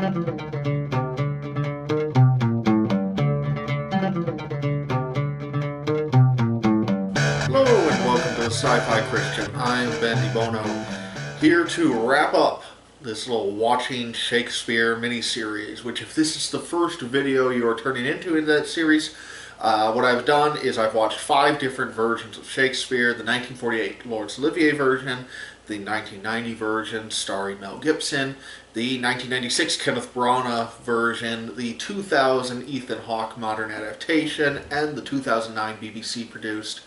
Hello and welcome to the Sci-Fi Christian. I'm Ben DeBono, here to wrap up this little Watching Shakespeare mini-series, which if this is the first video you are turning into in that series, what I've done is I've watched 5 different versions of Shakespeare: the 1948 Laurence Olivier version, the 1990 version starring Mel Gibson, the 1996 Kenneth Branagh version, the 2000 Ethan Hawke modern adaptation, and the 2009 BBC produced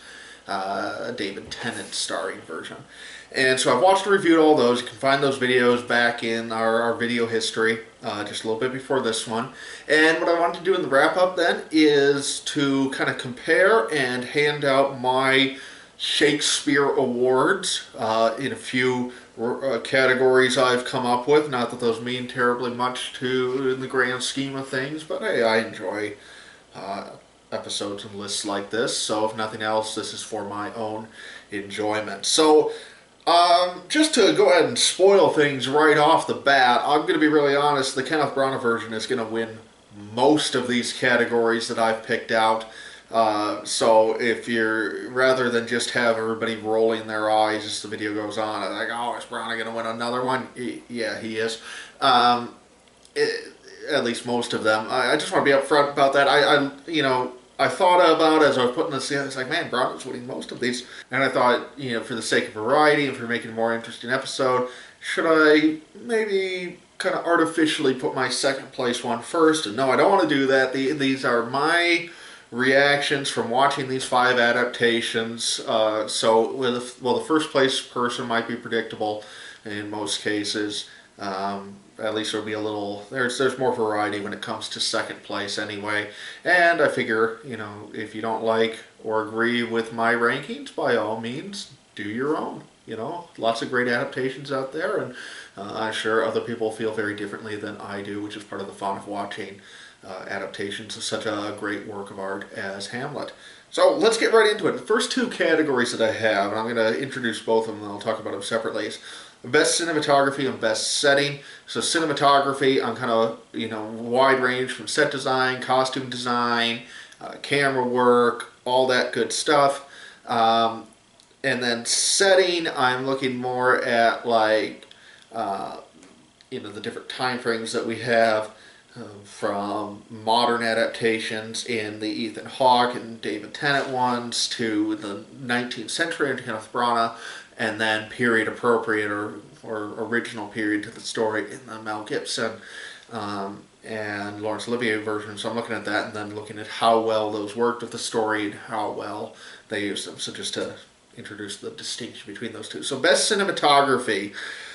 David Tennant starring version. And so I've watched and reviewed all those. You can find those videos back in our video history, just a little bit before this one. And what I wanted to do in the wrap up then is to kind of compare and hand out my Shakespeare awards in a few categories I've come up with. Not that those mean terribly much to in the grand scheme of things, but hey, I enjoy episodes and lists like this, so if nothing else, this is for my own enjoyment. So just to go ahead and spoil things right off the bat, I'm going to be really honest, the Kenneth Branagh version is going to win most of these categories that I've picked out. So if you're, rather than just have everybody rolling their eyes as the video goes on, like, oh, is Branagh going to win another one? Yeah, he is. At least most of them. I just want to be upfront about that. I thought about it as I was putting this together. It's like, man, Branagh's winning most of these. And I thought, for the sake of variety and for making a more interesting episode, should I maybe kind of artificially put my second place one first? And no, I don't want to do that. These are my reactions from watching these 5 adaptations. So, the first place person might be predictable in most cases. At least there'll be a little, there's more variety when it comes to second place anyway. And I figure, if you don't like or agree with my rankings, by all means, do your own. Lots of great adaptations out there, and I'm sure other people feel very differently than I do, which is part of the fun of watching adaptations of such a great work of art as Hamlet. So let's get right into it. The first 2 categories that I have, and I'm going to introduce both of them and I'll talk about them separately, is best cinematography and best setting. So cinematography on kind of, wide range from set design, costume design, camera work, all that good stuff. And then setting, I'm looking more at like, the different time frames that we have. From modern adaptations in the Ethan Hawke and David Tennant ones to the 19th century and Kenneth Branagh, and then period appropriate or original period to the story in the Mel Gibson and Laurence Olivier version. So I'm looking at that and then looking at how well those worked with the story and how well they used them. So just to introduce the distinction between those two. So best cinematography.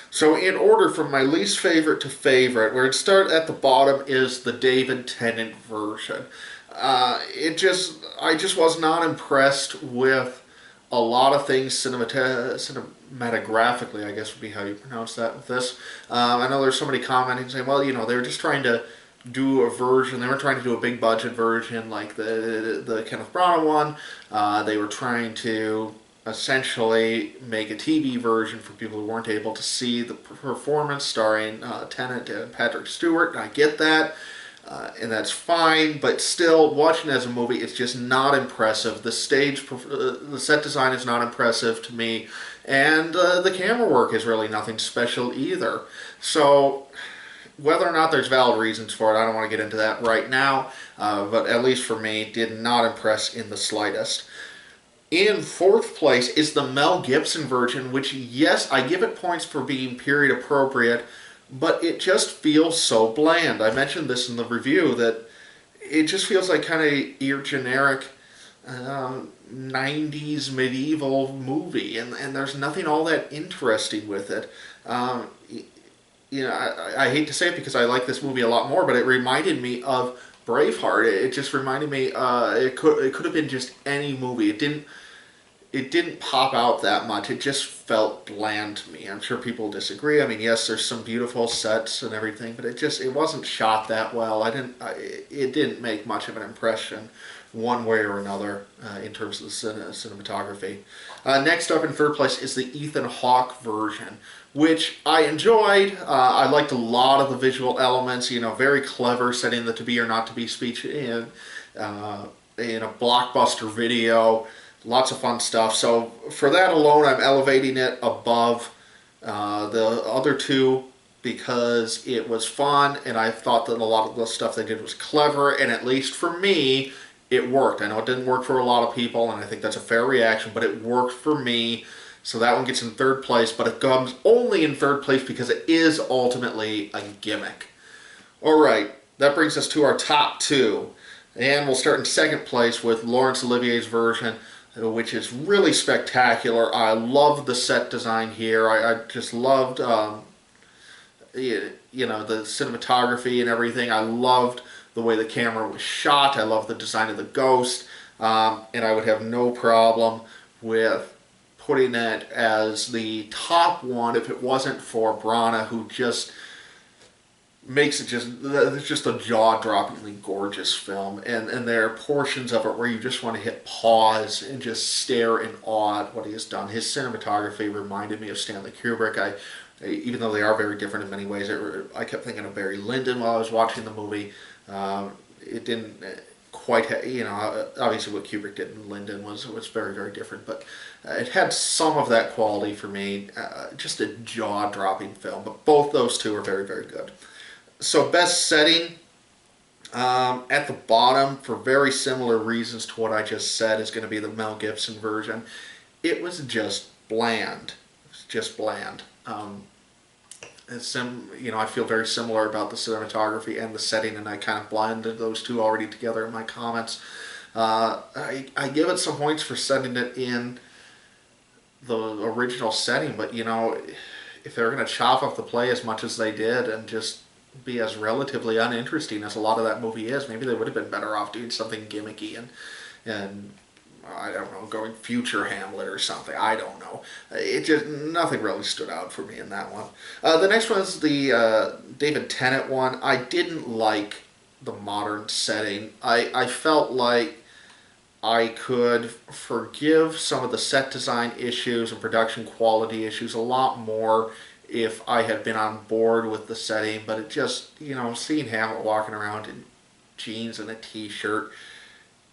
So in order from my least favorite to favorite, where it starts at the bottom is the David Tennant version. I just was not impressed with a lot of things cinematographically, I guess would be how you pronounce that with this. I know there's somebody commenting saying, well, they were just trying to do a version. They were trying to do a big budget version like the Kenneth Branagh one. They were trying to essentially make a TV version for people who weren't able to see the performance starring Tennant and Patrick Stewart. And I get that, and that's fine, but still, watching it as a movie, it's just not impressive. The set design is not impressive to me, and the camera work is really nothing special either. So whether or not there's valid reasons for it, I don't want to get into that right now, but at least for me, did not impress in the slightest. In 4th place is the Mel Gibson version, which, yes, I give it points for being period appropriate, but it just feels so bland. I mentioned this in the review, that it just feels like kind of your generic 90s medieval movie, and there's nothing all that interesting with it. I hate to say it because I like this movie a lot more, but it reminded me of Braveheart. It just reminded me, it could have been just any movie. It didn't pop out that much. It just felt bland to me. I'm sure people disagree. I mean, yes, there's some beautiful sets and everything, but it wasn't shot that well. It didn't make much of an impression one way or another in terms of the cinematography. Next up in third place is the Ethan Hawke version, which I enjoyed. I liked a lot of the visual elements, very clever, setting the to be or not to be speech in a blockbuster video. Lots of fun stuff. So for that alone, I'm elevating it above the other two because it was fun, and I thought that a lot of the stuff they did was clever, and at least for me, it worked. I know it didn't work for a lot of people, and I think that's a fair reaction, but it worked for me. So that one gets in third place, but it comes only in third place because it is ultimately a gimmick. All right, that brings us to our top two. And we'll start in second place with Laurence Olivier's version, which is really spectacular. I love the set design here. I just loved, the cinematography and everything. I loved the way the camera was shot. I loved the design of the ghost. And I would have no problem with putting it as the top one if it wasn't for Branagh, who just makes it it's just a jaw-droppingly gorgeous film, and there are portions of it where you just want to hit pause and just stare in awe at what he has done. His cinematography reminded me of Stanley Kubrick. Even though they are very different in many ways, I kept thinking of Barry Lyndon while I was watching the movie. It didn't quite obviously what Kubrick did in Lyndon was very, very different, but it had some of that quality for me. Just a jaw-dropping film, but both those two are very, very good. So best setting, at the bottom, for very similar reasons to what I just said, is going to be the Mel Gibson version. It was just bland. It was just bland. I feel very similar about the cinematography and the setting, and I kind of blended those two already together in my comments. I give it some points for setting it in the original setting, but if they're going to chop off the play as much as they did and just be as relatively uninteresting as a lot of that movie is, maybe they would have been better off doing something gimmicky and I don't know, going future Hamlet or something. I don't know. Nothing really stood out for me in that one. The next one is the David Tennant one. I didn't like the modern setting. I felt like I could forgive some of the set design issues and production quality issues a lot more if I had been on board with the setting, but it just, seeing Hamlet walking around in jeans and a t-shirt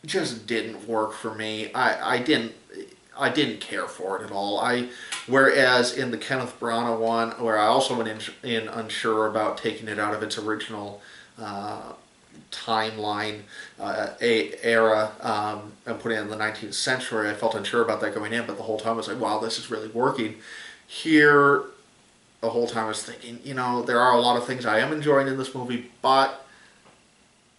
just didn't work for me. I didn't care for it at all. Whereas in the Kenneth Branagh one, where I also went in unsure about taking it out of its original timeline era and putting it in the 19th century, I felt unsure about that going in, but the whole time I was like, wow, this is really working. Here, the whole time I was thinking, there are a lot of things I am enjoying in this movie, but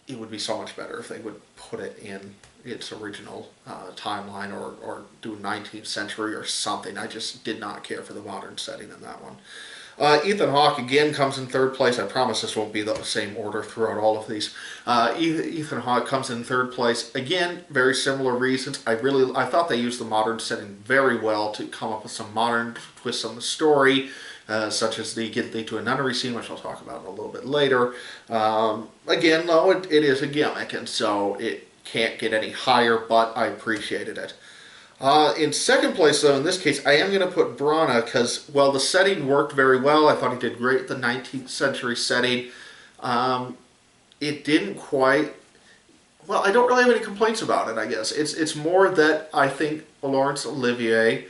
it would be so much better if they would put it in its original timeline or do 19th century or something. I just did not care for the modern setting in that one. Ethan Hawke again comes in third place. I promise this won't be the same order throughout all of these. Ethan Hawke comes in third place. Again, very similar reasons. I thought they used the modern setting very well to come up with some modern twists on the story. Such as the get thee to a nunnery scene, which I'll talk about in a little bit later. Again, though, it is a gimmick, and so it can't get any higher, but I appreciated it. In second place, though, in this case, I am going to put Branagh because, well, the setting worked very well. I thought he did great with the 19th century setting. It didn't quite... Well, I don't really have any complaints about it, I guess. It's more that I think Laurence Olivier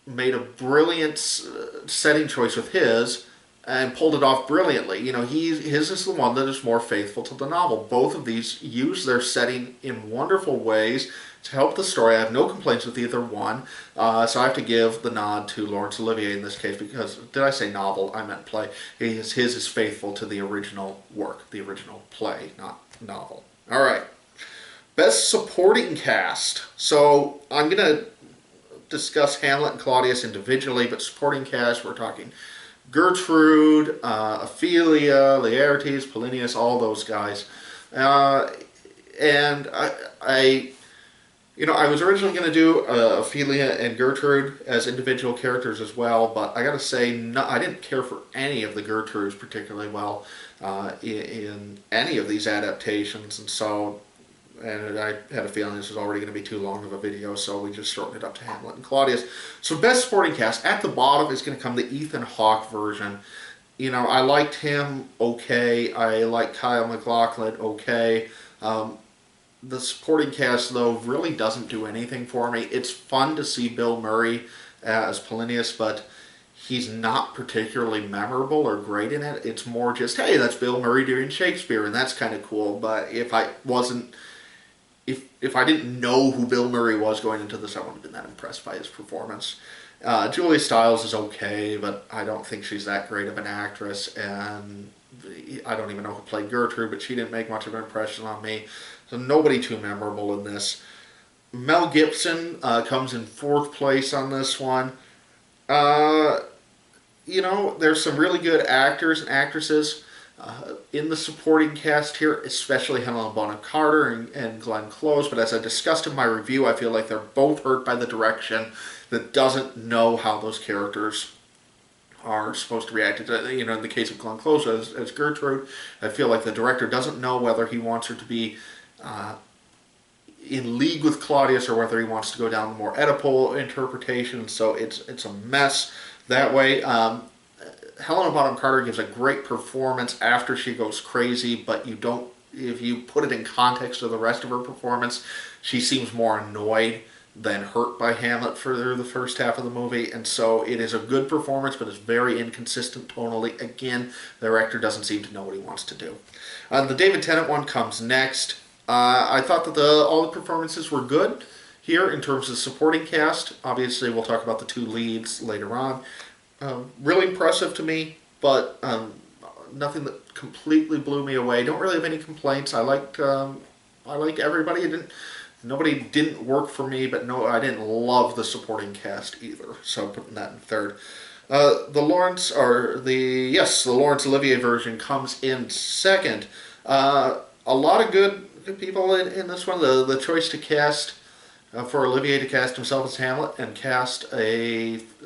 made a brilliant setting choice with his and pulled it off brilliantly. His is the one that is more faithful to the novel. Both of these use their setting in wonderful ways to help the story. I have no complaints with either one. So I have to give the nod to Laurence Olivier in this case because, did I say novel? I meant play. His is faithful to the original work, the original play, not novel. All right. Best supporting cast. So I'm going to discuss Hamlet and Claudius individually, but supporting cast, we're talking Gertrude, Ophelia, Laertes, Polinius, all those guys. And I was originally going to do Ophelia and Gertrude as individual characters as well, but I got to say, I didn't care for any of the Gertrudes particularly well in any of these adaptations, and so and I had a feeling this was already going to be too long of a video, so we just shortened it up to Hamlet and Claudius. So best supporting cast, at the bottom is going to come the Ethan Hawke version. You know, I liked him okay. I like Kyle MacLachlan okay. The supporting cast, though, really doesn't do anything for me. It's fun to see Bill Murray as Polonius, but he's not particularly memorable or great in it. It's more just, hey, that's Bill Murray doing Shakespeare, and that's kind of cool. But if I wasn't, if I didn't know who Bill Murray was going into this, I wouldn't have been that impressed by his performance. Julia Stiles is okay, but I don't think she's that great of an actress, and I don't even know who played Gertrude, but she didn't make much of an impression on me. So nobody too memorable in this. Mel Gibson comes in fourth place on this one. You know, there's some really good actors and actresses in the supporting cast here, especially Helena Bonham Carter and Glenn Close. But as I discussed in my review, I feel like they're both hurt by the direction that doesn't know how those characters are supposed to react. You know, in the case of Glenn Close as Gertrude, I feel like the director doesn't know whether he wants her to be in league with Claudius or whether he wants to go down the more Oedipal interpretation. So it's a mess that way. Helena Bonham Carter gives a great performance after she goes crazy, but you don't. If you put it in context of the rest of her performance, she seems more annoyed than hurt by Hamlet for the first half of the movie, and so it is a good performance, but it's very inconsistent tonally. Again, the director doesn't seem to know what he wants to do. The David Tennant one comes next. I thought that all the performances were good here in terms of supporting cast. Obviously, we'll talk about the two leads later on. Really impressive to me, but nothing that completely blew me away. Don't really have any complaints. I liked everybody. Nobody didn't work for me, but no, I didn't love the supporting cast either. So putting that in third. The Laurence Olivier version comes in second. A lot of good people in this one. The choice to cast for Olivier to cast himself as Hamlet and cast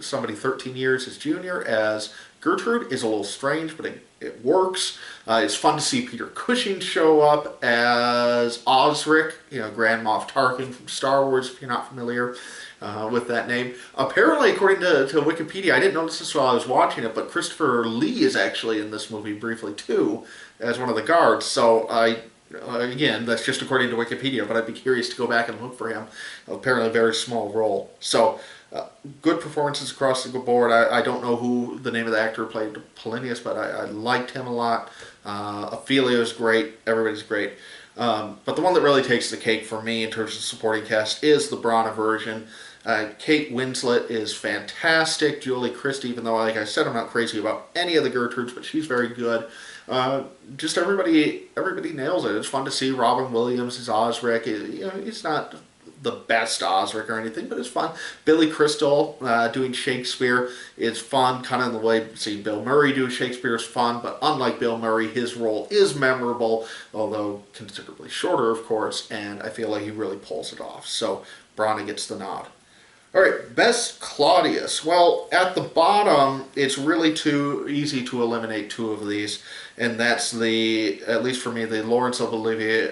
somebody 13 years his junior as Gertrude is a little strange, but it works. It's fun to see Peter Cushing show up as Osric, Grand Moff Tarkin from Star Wars, if you're not familiar with that name. Apparently, according to Wikipedia, I didn't notice this while I was watching it, but Christopher Lee is actually in this movie briefly too, as one of the guards. So again, that's just according to Wikipedia, but I'd be curious to go back and look for him. Apparently a very small role. So, good performances across the board. I don't know who the name of the actor who played Polonius, but I liked him a lot. Ophelia is great. Everybody's great. But the one that really takes the cake for me in terms of supporting cast is the Brana version. Kate Winslet is fantastic. Julie Christie, even though, like I said, I'm not crazy about any of the Gertrudes, but she's very good. Just everybody nails it. It's fun to see Robin Williams as Osric. He's not the best Osric or anything, but it's fun. Billy Crystal doing Shakespeare is fun, kind of the way seeing Bill Murray do Shakespeare is fun, but unlike Bill Murray, his role is memorable, although considerably shorter, of course, and I feel like he really pulls it off. So Brana gets the nod. All right, best Claudius. Well, at the bottom, it's really too easy to eliminate two of these, and that's at least for me, the Laurence Olivier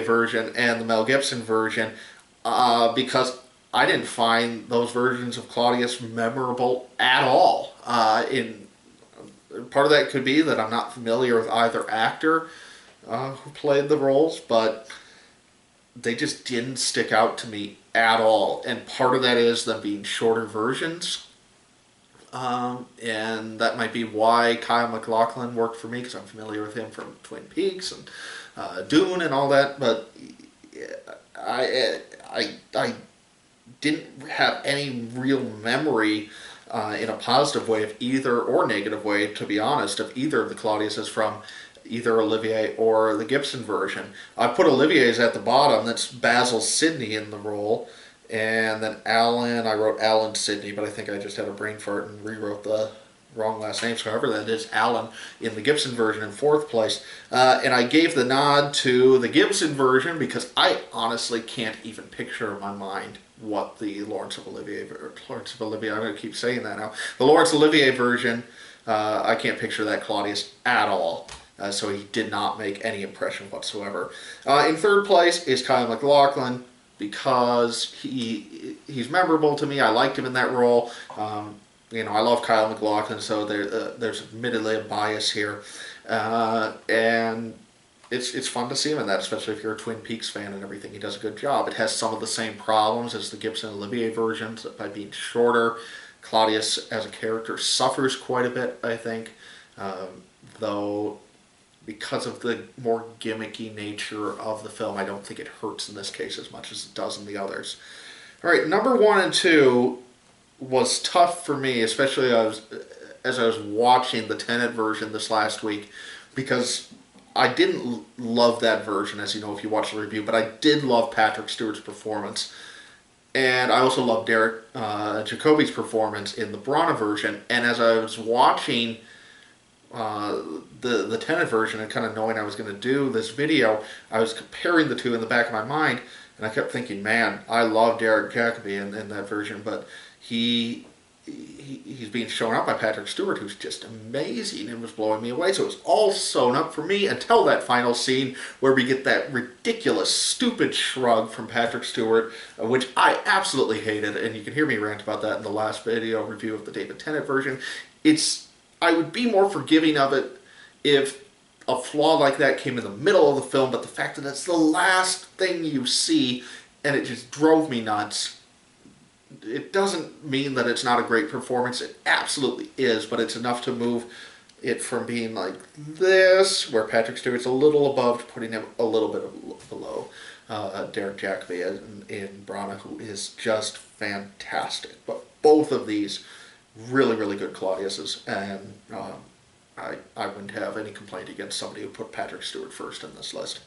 version and the Mel Gibson version, because I didn't find those versions of Claudius memorable at all. Part of that could be that I'm not familiar with either actor who played the roles, but they just didn't stick out to me at all. And part of that is them being shorter versions. And that might be why Kyle MacLachlan worked for me, because I'm familiar with him from Twin Peaks and Dune and all that. But I didn't have any real memory in a positive way of either, or negative way, to be honest, of either of the Claudiuses from either Olivier or the Gibson version. I put Olivier's at the bottom. That's Basil Sidney in the role. And then Alan, I wrote Alan Sidney, but I think I just had a brain fart and rewrote the wrong last name. So however that is, Alan in the Gibson version in fourth place. And I gave the nod to the Gibson version because I honestly can't even picture in my mind what the Laurence of Olivier, I'm going to keep saying that now. The Laurence Olivier version, I can't picture that Claudius at all. so he did not make any impression whatsoever. In third place is Kyle MacLachlan, because he's memorable to me. I liked him in that role. I love Kyle MacLachlan, so there's admittedly a bias here, and it's fun to see him in that, especially if you're a Twin Peaks fan and everything. He does a good job. It has some of the same problems as the Gibson Olivier versions by being shorter. Claudius as a character suffers quite a bit, I think, though because of the more gimmicky nature of the film, I don't think it hurts in this case as much as it does in the others. All right, number 1 and 2 was tough for me, especially as I was watching the Tenet version this last week, because I didn't love that version, as you know if you watch the review, but I did love Patrick Stewart's performance. And I also love Derek Jacobi's performance in the Branagh version. And as I was watching the Tenet version and kind of knowing I was going to do this video, I was comparing the two in the back of my mind, and I kept thinking, man, I love Derek Jacobi in that version, but he's being shown up by Patrick Stewart, who's just amazing and was blowing me away. So it was all sewn up for me until that final scene where we get that ridiculous, stupid shrug from Patrick Stewart, which I absolutely hated, and you can hear me rant about that in the last video review of the David Tennant version. I would be more forgiving of it if a flaw like that came in the middle of the film, but the fact that it's the last thing you see and it just drove me nuts. It doesn't mean that it's not a great performance. It absolutely is, but it's enough to move it from being like this, where Patrick Stewart's a little above, to putting him a little bit below Derek Jacobi in Branagh, who is just fantastic. But both of these really, really good Claudiuses, and I wouldn't have any complaint against somebody who put Patrick Stewart first in this list.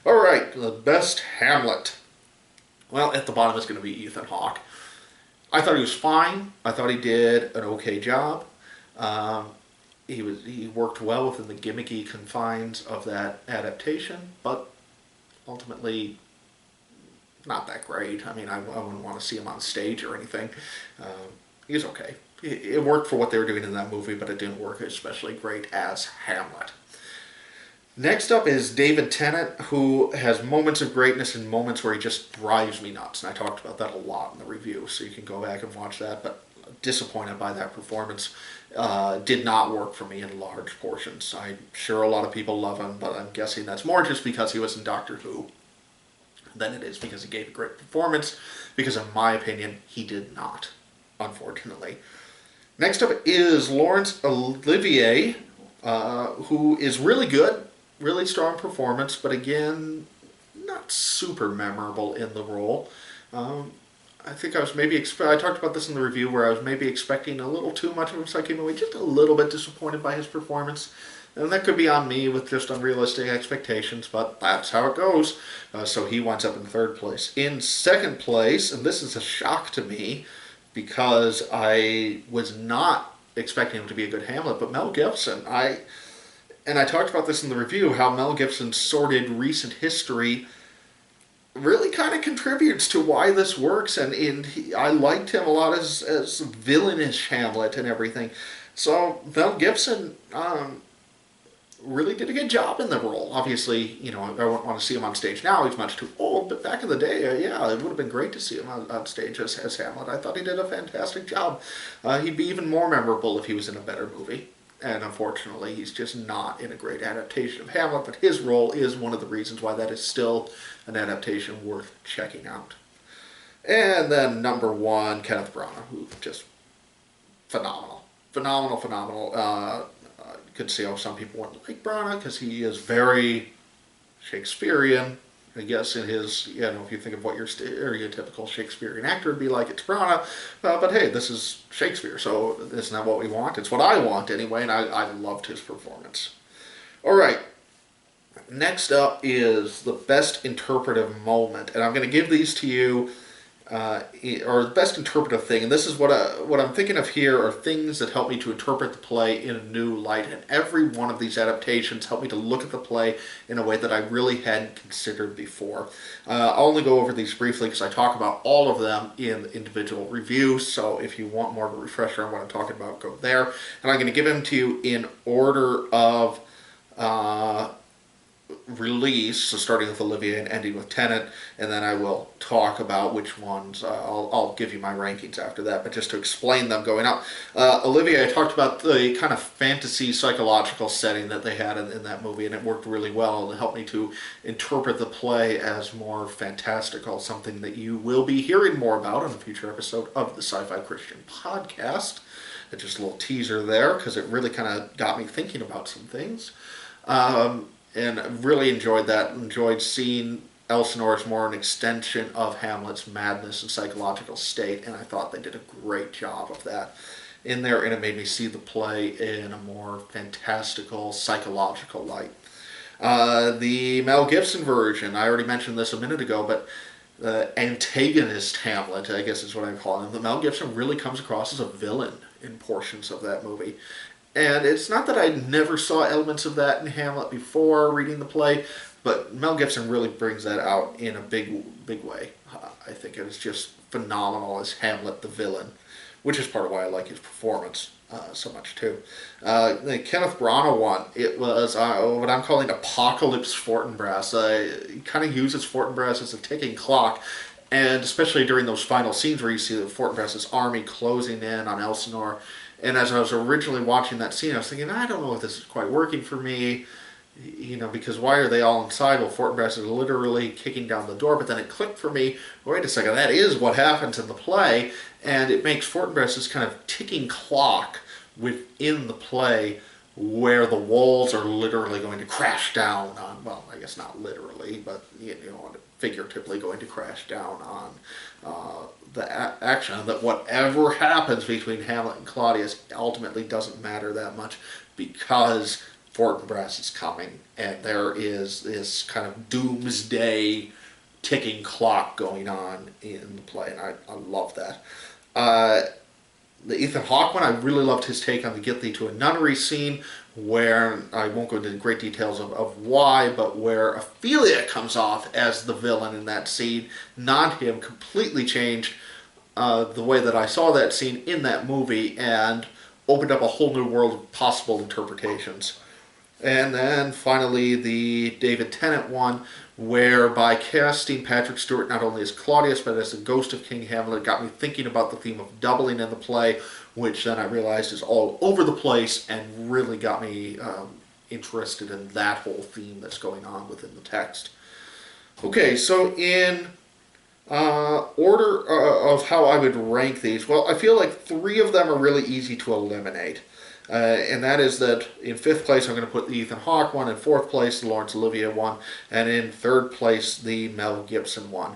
All right, the best Hamlet. Well, at the bottom is going to be Ethan Hawke. I thought he was fine. I thought he did an okay job. He worked well within the gimmicky confines of that adaptation, but ultimately not that great. I mean, I wouldn't want to see him on stage or anything. He was okay. It worked for what they were doing in that movie, but it didn't work especially great as Hamlet. Next up is David Tennant, who has moments of greatness and moments where he just drives me nuts. And I talked about that a lot in the review, so you can go back and watch that. But disappointed by that performance. Did not work for me in large portions. I'm sure a lot of people love him, but I'm guessing that's more just because he was in Doctor Who than it is because he gave a great performance, because in my opinion, he did not, unfortunately. Next up is Laurence Olivier, who is really good. Really strong performance, but again, not super memorable in the role. I think I was maybe I talked about this in the review, where I was maybe expecting a little too much of him, so I came away just a little bit disappointed by his performance. And that could be on me with just unrealistic expectations, but that's how it goes. So he winds up in third place. In second place, and this is a shock to me, because I was not expecting him to be a good Hamlet, but Mel Gibson. And I talked about this in the review, how Mel Gibson's sordid recent history really kind of contributes to why this works, and I liked him a lot as villainish Hamlet and everything. So Mel Gibson really did a good job in the role. Obviously, I wouldn't want to see him on stage now. He's much too old, but back in the day, yeah, it would have been great to see him on stage as Hamlet. I thought he did a fantastic job. He'd be even more memorable if he was in a better movie. And unfortunately, he's just not in a great adaptation of Hamlet, but his role is one of the reasons why that is still an adaptation worth checking out. And then number 1, Kenneth Branagh, who just phenomenal. Phenomenal. You could see how some people wouldn't like Branagh, because he is very Shakespearean. I guess in his, if you think of what your stereotypical Shakespearean actor would be like, it's Branagh. But hey, this is Shakespeare, so isn't that what we want? It's what I want anyway, and I loved his performance. All right, next up is the best interpretive moment, and I'm going to give these to you, or the best interpretive thing, and this is what I'm thinking of here are things that help me to interpret the play in a new light, and every one of these adaptations helped me to look at the play in a way that I really hadn't considered before. I'll only go over these briefly because I talk about all of them in individual reviews, so if you want more of a refresher on what I'm talking about, go there. And I'm going to give them to you in order of release, so starting with Olivia and ending with Tenet, and then I will talk about which ones. I'll give you my rankings after that, but just to explain them going up. Olivia, I talked about the kind of fantasy psychological setting that they had in that movie, and it worked really well, and it helped me to interpret the play as more fantastical, something that you will be hearing more about in a future episode of the Sci-Fi Christian podcast. Just a little teaser there, because it really kind of got me thinking about some things. And really enjoyed that. Enjoyed seeing Elsinore as more an extension of Hamlet's madness and psychological state, and I thought they did a great job of that in there, and it made me see the play in a more fantastical, psychological light. The Mel Gibson version, I already mentioned this a minute ago, but the antagonist Hamlet, I guess is what I'm calling him. The Mel Gibson really comes across as a villain in portions of that movie. And it's not that I never saw elements of that in Hamlet before reading the play, but Mel Gibson really brings that out in a big way. I think it is just phenomenal as Hamlet the villain, which is part of why I like his performance so much too. The Kenneth Branagh one, it was what I'm calling Apocalypse Fortinbras. He kind of uses Fortinbras as a ticking clock, and especially during those final scenes where you see the Fortinbras' army closing in on Elsinore. And as I was originally watching that scene, I was thinking, I don't know if this is quite working for me, because why are they all inside? Well, Fortinbras is literally kicking down the door, but then it clicked for me, wait a second, that is what happens in the play, and it makes Fortinbras this kind of ticking clock within the play where the walls are literally going to crash down on, well, I guess not literally, but figuratively going to crash down on the action, that whatever happens between Hamlet and Claudius ultimately doesn't matter that much, because Fortinbras is coming, and there is this kind of doomsday ticking clock going on in the play, and I love that. The Ethan Hawke one, I really loved his take on the Get Thee to a Nunnery scene, where, I won't go into great details of why, but where Ophelia comes off as the villain in that scene, not him, completely changed the way that I saw that scene in that movie, and opened up a whole new world of possible interpretations. And then finally the David Tennant one, where by casting Patrick Stewart not only as Claudius but as the ghost of King Hamlet, got me thinking about the theme of doubling in the play, which then I realized is all over the place, and really got me interested in that whole theme that's going on within the text. Okay, so in order of how I would rank these, well, I feel like 3 of them are really easy to eliminate. And that is that in 5th place I'm going to put the Ethan Hawke one, in 4th place the Laurence Olivier one, and in 3rd place the Mel Gibson one.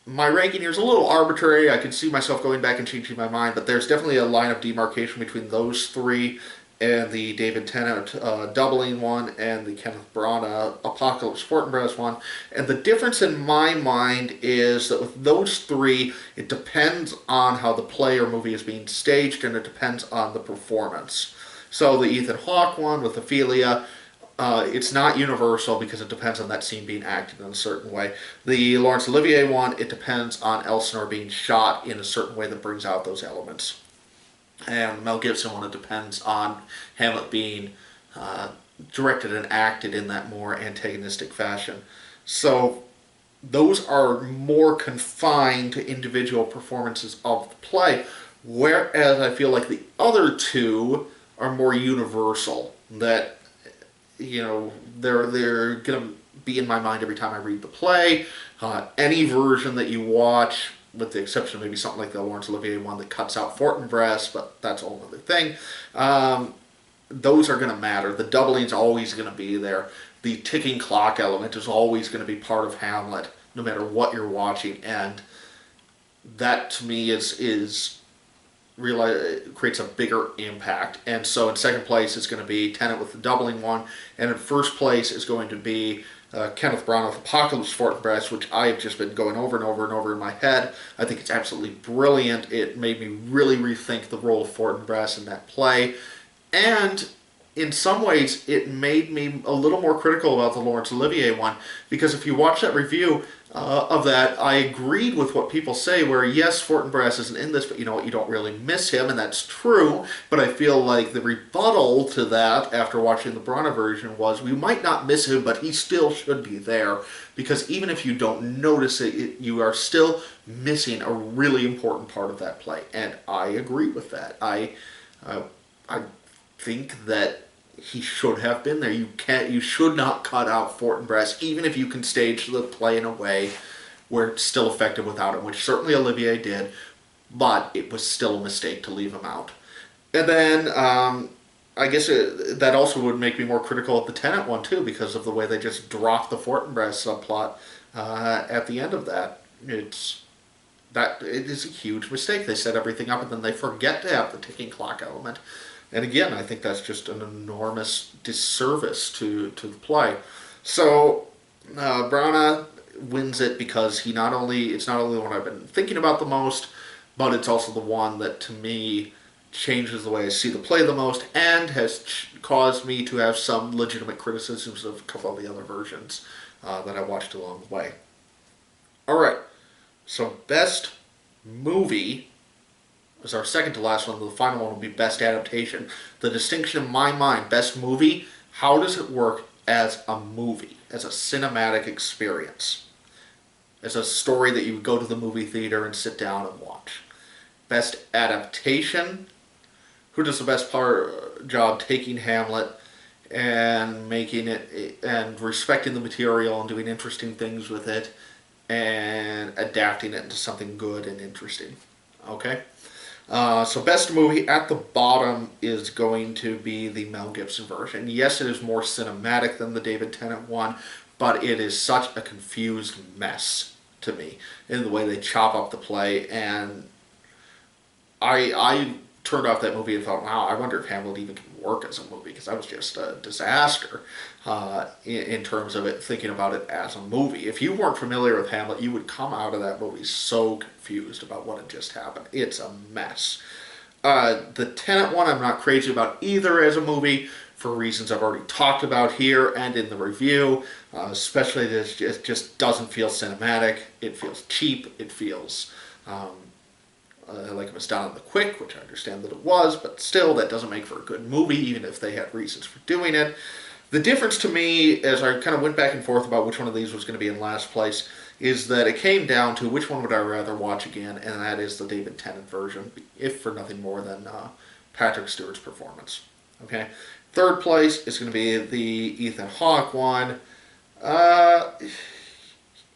My ranking here is a little arbitrary. I can see myself going back and changing my mind, but there's definitely a line of demarcation between those 3 and the David Tennant doubling one, and the Kenneth Branagh Apocalypse Fortinbras one. And the difference in my mind is that with those 3, it depends on how the play or movie is being staged, and it depends on the performance. So the Ethan Hawke one with Ophelia, it's not universal because it depends on that scene being acted in a certain way. The Laurence Olivier one, it depends on Elsinore being shot in a certain way that brings out those elements. And the Mel Gibson one, it depends on Hamlet being directed and acted in that more antagonistic fashion. So those are more confined to individual performances of the play, whereas I feel like the other 2 are more universal, that they're going to be in my mind every time I read the play. Any version that you watch, with the exception of maybe something like the Laurence Olivier one that cuts out Fortinbras, but that's a whole other thing. Those are going to matter. The doubling's always going to be there. The ticking clock element is always going to be part of Hamlet, no matter what you're watching, and that to me creates a bigger impact. And so in 2nd place is going to be Tenet with the doubling one, and in 1st place is going to be Kenneth Branagh with Apocalypse Fortinbras, which I've just been going over and over and over in my head. I think it's absolutely brilliant. It made me really rethink the role of Fortinbras in that play, and in some ways it made me a little more critical about the Laurence Olivier one, because if you watch that review, of that, I agreed with what people say, where yes, Fortinbras isn't in this, but you know what, you don't really miss him, and that's true. But I feel like the rebuttal to that, after watching the Brana version, was we might not miss him, but he still should be there, because even if you don't notice it, you are still missing a really important part of that play, and I agree with that. Uh, I think that he should have been there. You should not cut out Fortinbras, even if you can stage the play in a way where it's still effective without him, which certainly Olivier did, but it was still a mistake to leave him out. And then I guess that also would make me more critical of the Tenant one too, because of the way they just dropped the Fortinbras subplot at the end of that. It is a huge mistake. They set everything up and then they forget to have the ticking clock element. And again, I think that's just an enormous disservice to the play. So Brana wins it because it's not only the one I've been thinking about the most, but it's also the one that to me changes the way I see the play the most, and has caused me to have some legitimate criticisms of a couple of the other versions that I watched along the way. All right, so best movie was our second to last one. The final one will be best adaptation. The distinction in my mind, best movie, how does it work as a movie, as a cinematic experience, as a story that you would go to the movie theater and sit down and watch. Best adaptation, who does the best job taking Hamlet and making it and respecting the material and doing interesting things with it and adapting it into something good and interesting. Okay? So best movie at the bottom is going to be the Mel Gibson version. Yes, it is more cinematic than the David Tennant one, but it is such a confused mess to me in the way they chop up the play. And I turned off that movie and thought, wow, I wonder if Hamlet even can work as a movie, because that was just a disaster in terms of it, thinking about it as a movie. If you weren't familiar with Hamlet, you would come out of that movie so confused about what had just happened. It's a mess. The Tenet one, I'm not crazy about either as a movie, for reasons I've already talked about here and in the review. Especially that it just doesn't feel cinematic. It feels cheap. It feels like it was done on the quick, which I understand that it was, but still, that doesn't make for a good movie, even if they had reasons for doing it. The difference to me, as I kind of went back and forth about which one of these was going to be in last place, is that it came down to which one would I rather watch again, and that is the David Tennant version, if for nothing more than Patrick Stewart's performance. Okay, third place is going to be the Ethan Hawke one.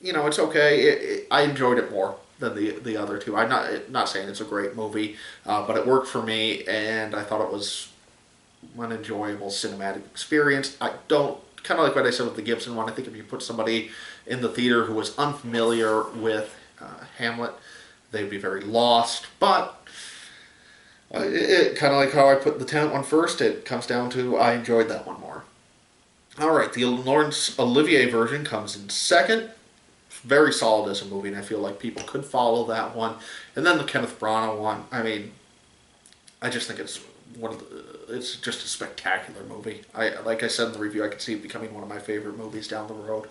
It's okay. I enjoyed it more than the other two. I'm not saying it's a great movie, but it worked for me, and I thought it was an enjoyable cinematic experience. I don't, kind of like what I said with the Gibson one, I think if you put somebody in the theater who was unfamiliar with Hamlet, they'd be very lost. But it kind of like how I put the Tenant one first, it comes down to I enjoyed that one more. All right, the Laurence Olivier version comes in second. Very solid as a movie, and I feel like people could follow that one. And then the Kenneth Branagh one, I mean, I just think it's it's just a spectacular movie. Like I said in the review, I could see it becoming one of my favorite movies down the road.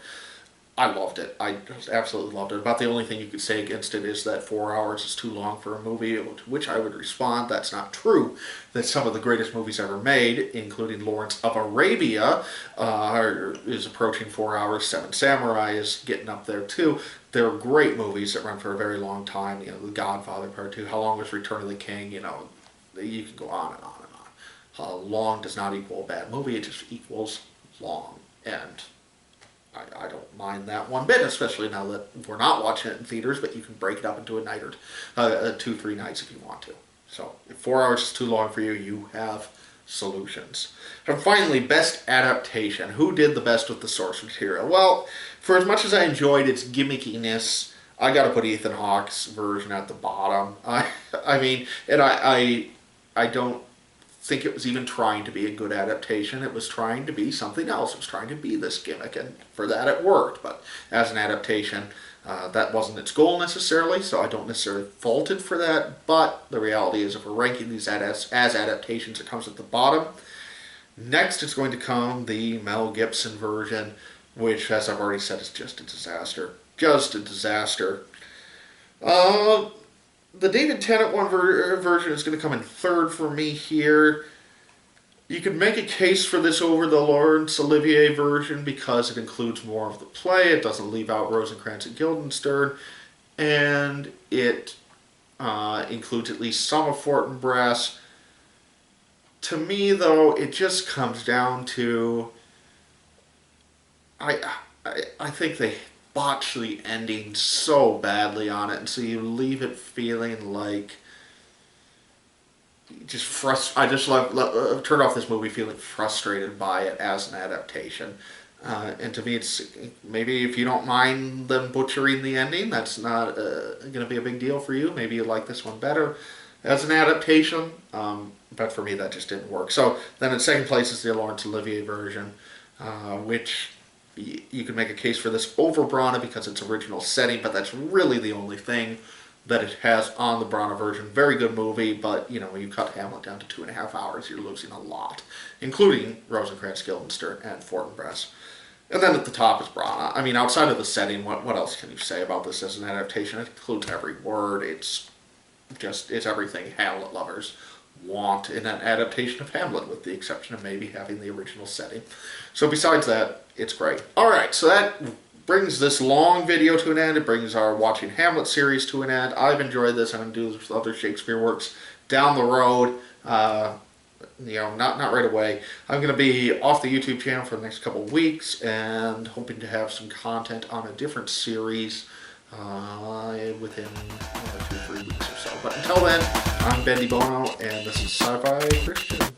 I loved it. I just absolutely loved it. About the only thing you could say against it is that 4 hours is too long for a movie, to which I would respond, that's not true. That some of the greatest movies ever made, including Lawrence of Arabia, is approaching 4 hours. Seven Samurai is getting up there too. They're great movies that run for a very long time. The Godfather Part 2, How Long Was Return of the King, you can go on and on and on. Long does not equal a bad movie, it just equals long. And I don't mind that one bit, especially now that we're not watching it in theaters, but you can break it up into a night or 2-3 nights if you want to. So if 4 hours is too long for you, you have solutions. And finally, best adaptation. Who did the best with the source material? Well, for as much as I enjoyed its gimmickiness, I got to put Ethan Hawke's version at the bottom. I don't think it was even trying to be a good adaptation. It was trying to be something else. It was trying to be this gimmick, and for that it worked. But as an adaptation, that wasn't its goal necessarily, so I don't necessarily fault it for that. But the reality is, if we're ranking these as adaptations, it comes at the bottom. Next is going to come the Mel Gibson version, which, as I've already said, is just a disaster. just a disaster. Uh, the David Tennant version is going to come in third for me here. You could make a case for this over the Laurence Olivier version because it includes more of the play. It doesn't leave out Rosencrantz and Guildenstern, and it includes at least some of Fortinbras. To me, though, it just comes down to I think they botch the ending so badly on it, and so you leave it feeling like I just turned off this movie feeling frustrated by it as an adaptation. And to me, it's maybe if you don't mind them butchering the ending, that's not going to be a big deal for you. Maybe you like this one better as an adaptation. But for me, that just didn't work. So then in second place is the Laurence Olivier version, which you could make a case for this over Brana because it's original setting, but that's really the only thing that it has on the Brana version. Very good movie, but when you cut Hamlet down to 2.5 hours, you're losing a lot, including Rosencrantz, Guildenstern, and Fortinbras. And then at the top is Brana. I mean, outside of the setting, what else can you say about this as an adaptation? It includes every word. It's everything Hamlet lovers want in an adaptation of Hamlet, with the exception of maybe having the original setting. So besides that, it's great. Alright, so that brings this long video to an end. It brings our Watching Hamlet series to an end. I've enjoyed this. I'm going to do this with other Shakespeare works down the road. Not right away. I'm going to be off the YouTube channel for the next couple of weeks and hoping to have some content on a different series within 2-3 weeks or so. But until then, I'm Bendy Bono, and this is Sci-Fi Christian.